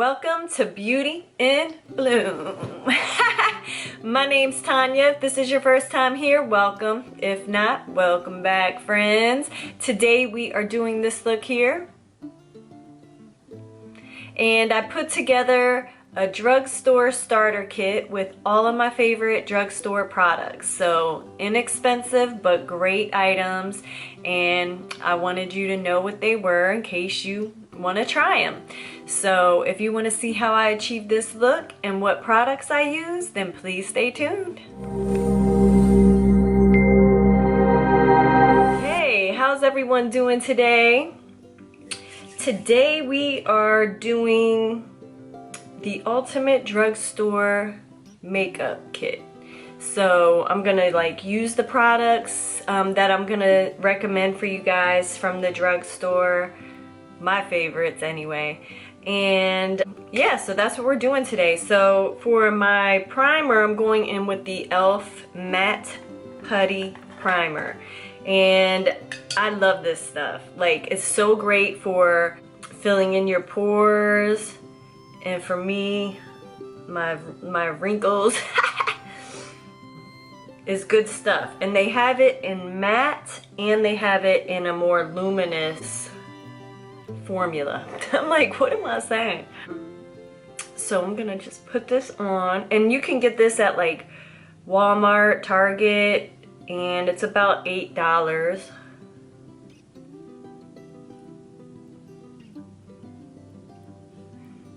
Welcome to Beauty in Bloom. My name's Tanya. If this is your first time here, welcome. If not, welcome back, friends. Today we are doing this look here. And I put together a drugstore starter kit with all of my favorite drugstore products. So inexpensive but great items, and I wanted you to know what they were in case you want to try them. So if you want to see how I achieved this look and what products I use, then please stay tuned. Hey, how's everyone doing today? Today we are doing the ultimate drugstore makeup kit. So I'm gonna use the products that I'm gonna recommend for you guys from the drugstore, my favorites anyway. And yeah, so that's what we're doing today. So for my primer, I'm going in with the e.l.f. Matte Putty Primer. And I love this stuff. It's so great for filling in your pores. And for me, my wrinkles is good stuff. And they have it in matte and they have it in a more luminous formula. I'm like, what am I saying? So I'm gonna just put this on, and you can get this at Walmart, Target, and it's about $8.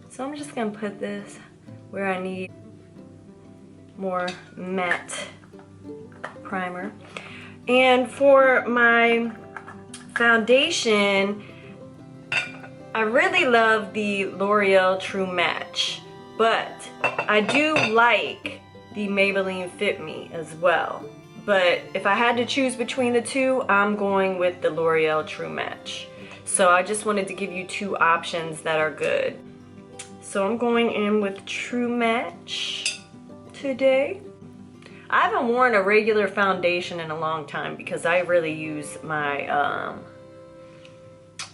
So I'm just gonna put this where I need more matte primer. And for my foundation, I really love the L'Oreal True Match, but I do like the Maybelline Fit Me as well. But if I had to choose between the two, I'm going with the L'Oreal True Match. So I just wanted to give you two options that are good. So I'm going in with True Match today. I haven't worn a regular foundation in a long time because I really use my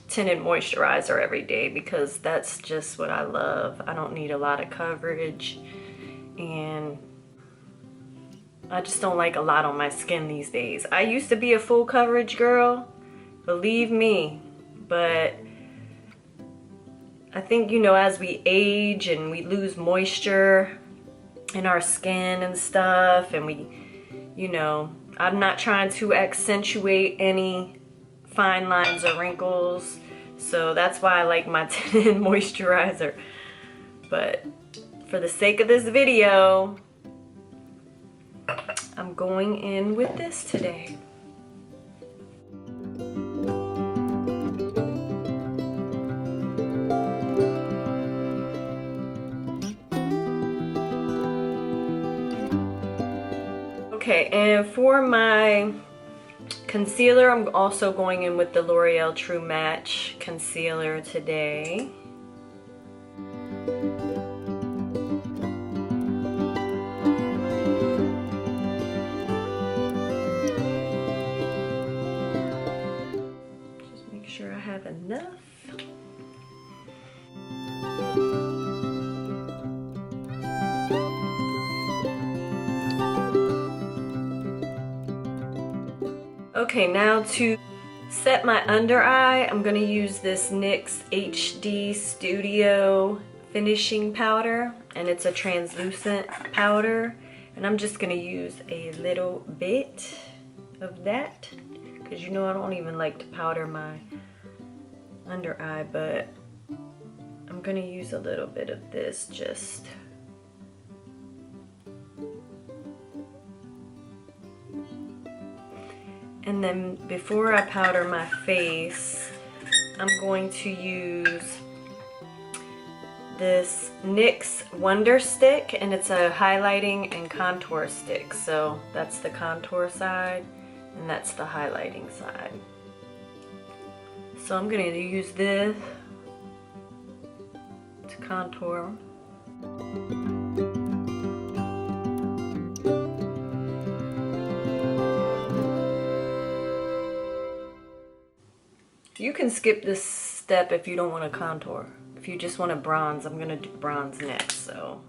tinted moisturizer every day because that's just what I love. I don't need a lot of coverage, and I just don't like a lot on my skin these days. I used to be a full coverage girl, believe me, but I think, as we age and we lose moisture in our skin and stuff, and I'm not trying to accentuate any fine lines or wrinkles, so that's why I like my tinted moisturizer. But for the sake of this video, I'm going in with this today. Okay, and for my concealer, I'm also going in with the L'Oreal True Match concealer today. Just make sure I have enough. Okay, now to set my under eye, I'm going to use this NYX HD Studio finishing powder, and it's a translucent powder, and I'm just going to use a little bit of that because I don't even like to powder my under eye, but I'm going to use a little bit of this just. And then before I powder my face, I'm going to use this NYX Wonder Stick, and it's a highlighting and contour stick. So that's the contour side and that's the highlighting side. So I'm going to use this to contour. You can skip this step if you don't want to contour. If you just want to bronze, I'm gonna do bronze next, so.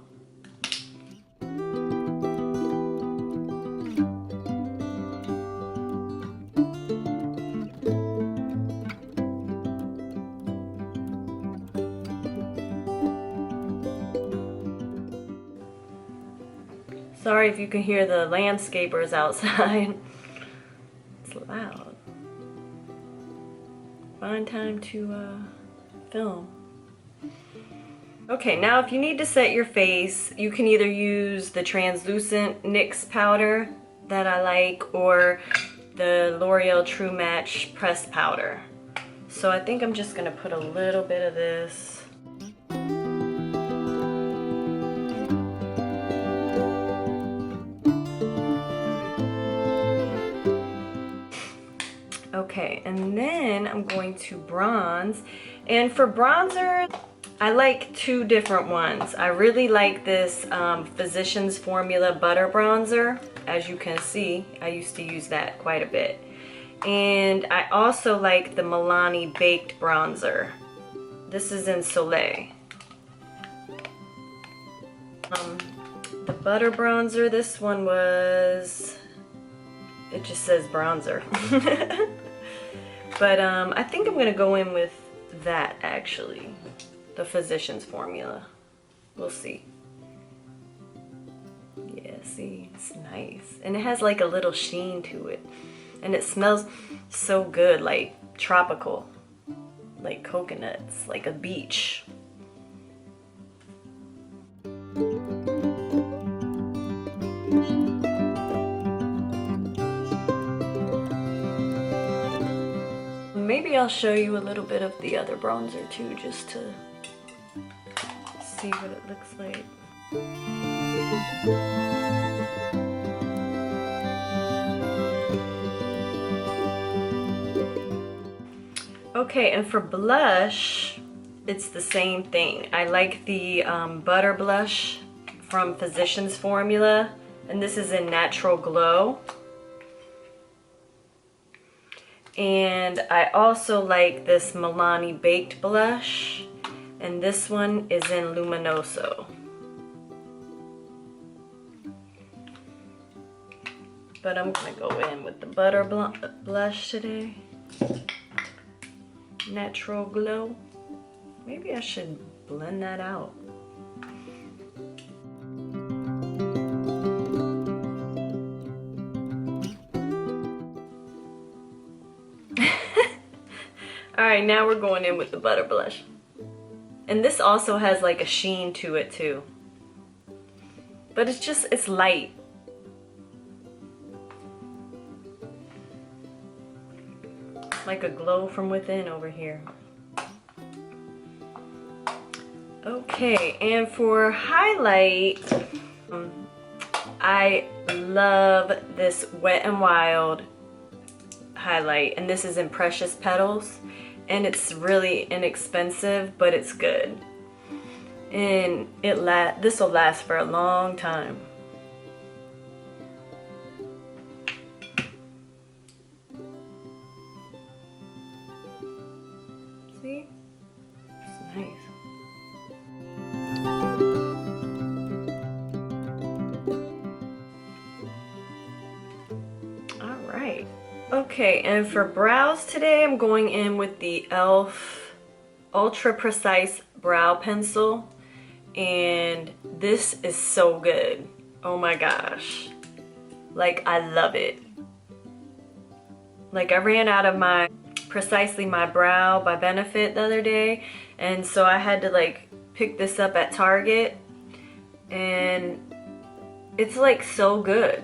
Sorry if you can hear the landscapers outside. It's loud. Find time to film. Okay, now if you need to set your face, you can either use the translucent NYX powder that I like or the L'Oreal True Match pressed powder. So I think I'm just gonna put a little bit of this. Okay, and then I'm going to bronze. And for bronzer, I like two different ones. I really like this Physicians Formula Butter Bronzer. As you can see, I used to use that quite a bit. And I also like the Milani Baked Bronzer. This is in Soleil. The butter bronzer, this one was, it just says bronzer. But I think I'm gonna go in with that actually, the Physicians Formula. We'll see. Yeah, see, it's nice. And it has like a little sheen to it. And it smells so good, like tropical, like coconuts, like a beach. Maybe I'll show you a little bit of the other bronzer too, just to see what it looks like. Okay, and for blush, it's the same thing. I like the Butter Blush from Physicians Formula, and this is in Natural Glow. And I also like this Milani Baked Blush, and this one is in Luminoso. But I'm gonna go in with the Butter Blush today. Natural Glow. Maybe I should blend that out. Alright, now we're going in with the Butter Blush. And this also has like a sheen to it too. But it's light. Like a glow from within over here. Okay, and for highlight, I love this Wet n Wild highlight, and this is in Precious Petals, and it's really inexpensive, but it's good, and this will last for a long time. See? It's nice. Alright. Okay, and for brows today, I'm going in with the e.l.f. Ultra Precise Brow Pencil. And this is so good. Oh my gosh. Like, I love it. Like, I ran out of my Precisely My Brow by Benefit the other day, and so I had to like pick this up at Target, and it's like so good.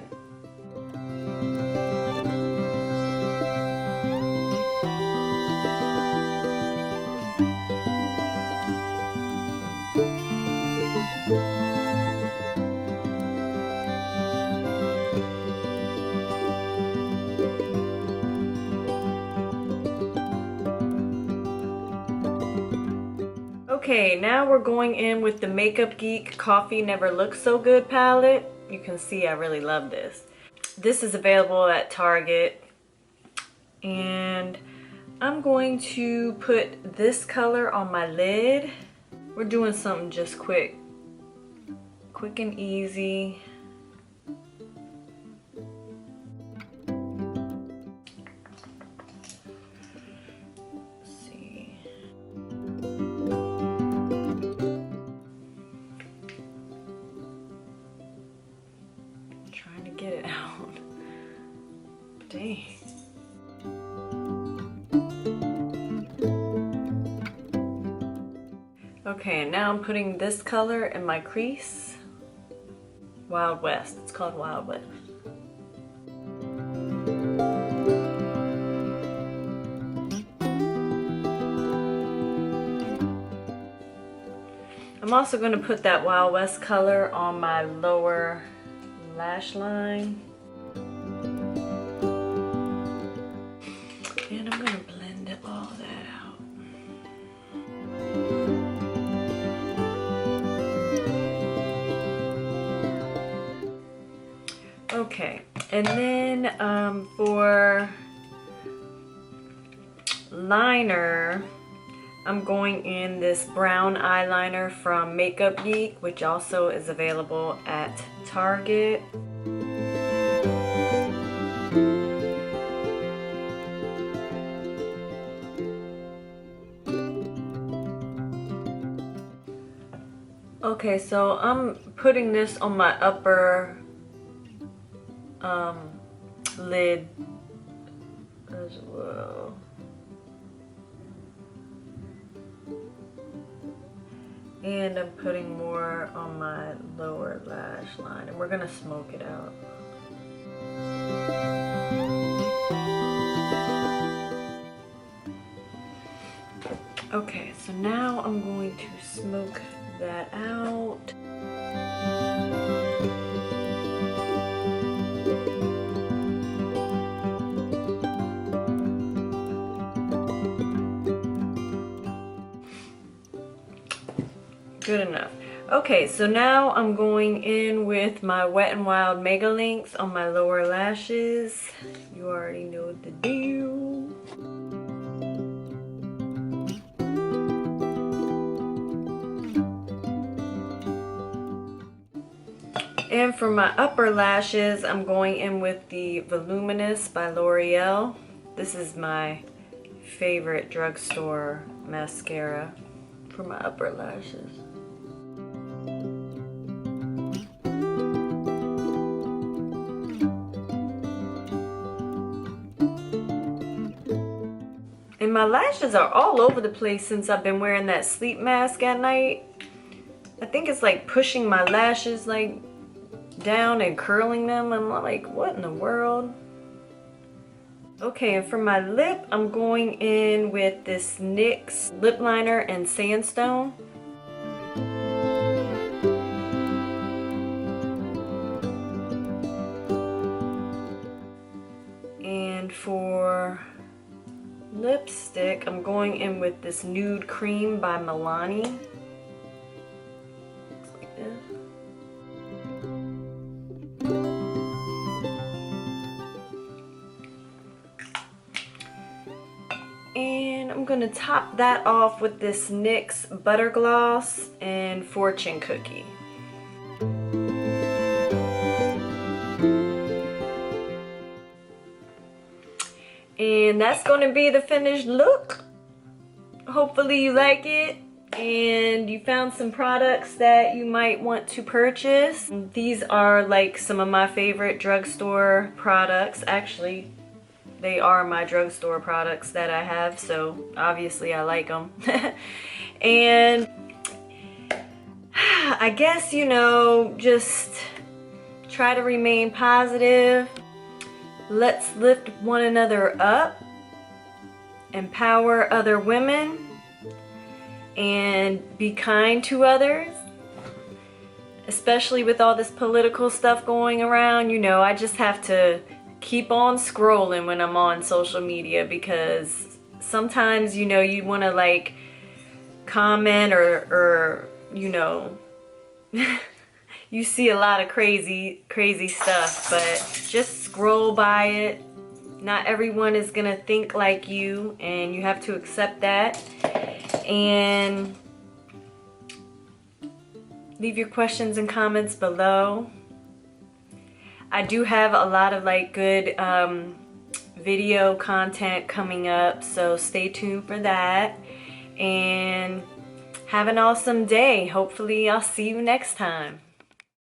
Okay, now we're going in with the Makeup Geek Coffee Never Looks So Good palette. You can see I really love this. This is available at Target. And I'm going to put this color on my lid. We're doing something just quick and easy. Trying to get it out. Dang. Okay, and now I'm putting this color in my crease. Wild West. It's called Wild West. I'm also going to put that Wild West color on my lower lash line. And I'm going to blend all that out. Okay, and then for liner, I'm going in this brown eyeliner from Makeup Geek, which also is available at Target. Okay, so I'm putting this on my upper lid as well. And I'm putting more on my lower lash line, and we're gonna smoke it out. Okay, so now I'm going to smoke that out. Good enough. Okay, so now I'm going in with my Wet n Wild Mega Links on my lower lashes. You already know the deal. And for my upper lashes, I'm going in with the Voluminous by L'Oreal. This is my favorite drugstore mascara for my upper lashes. And my lashes are all over the place since I've been wearing that sleep mask at night. I think it's like pushing my lashes like down and curling them. I'm like, what in the world? Okay, and for my lip, I'm going in with this NYX lip liner and Sandstone. And for lipstick, I'm going in with this Nude Cream by Milani. Looks like this. And I'm gonna top that off with this NYX Butter Gloss and Fortune Cookie. And that's going to be the finished look. Hopefully you like it and you found some products that you might want to purchase. These are like some of my favorite drugstore products. Actually, they are my drugstore products that I have, so obviously I like them. And I guess, you know, just try to remain positive. Let's lift one another up, empower other women, and be kind to others. Especially with all this political stuff going around, you know, I just have to keep on scrolling when I'm on social media, because sometimes, you know, you want to like comment or you know, you see a lot of crazy stuff, but just scroll by it. Not everyone is gonna think like you, and you have to accept that. And Leave your questions and comments below. I do have a lot of like good video content coming up, so stay tuned for that. And have an awesome day. Hopefully I'll see you next time.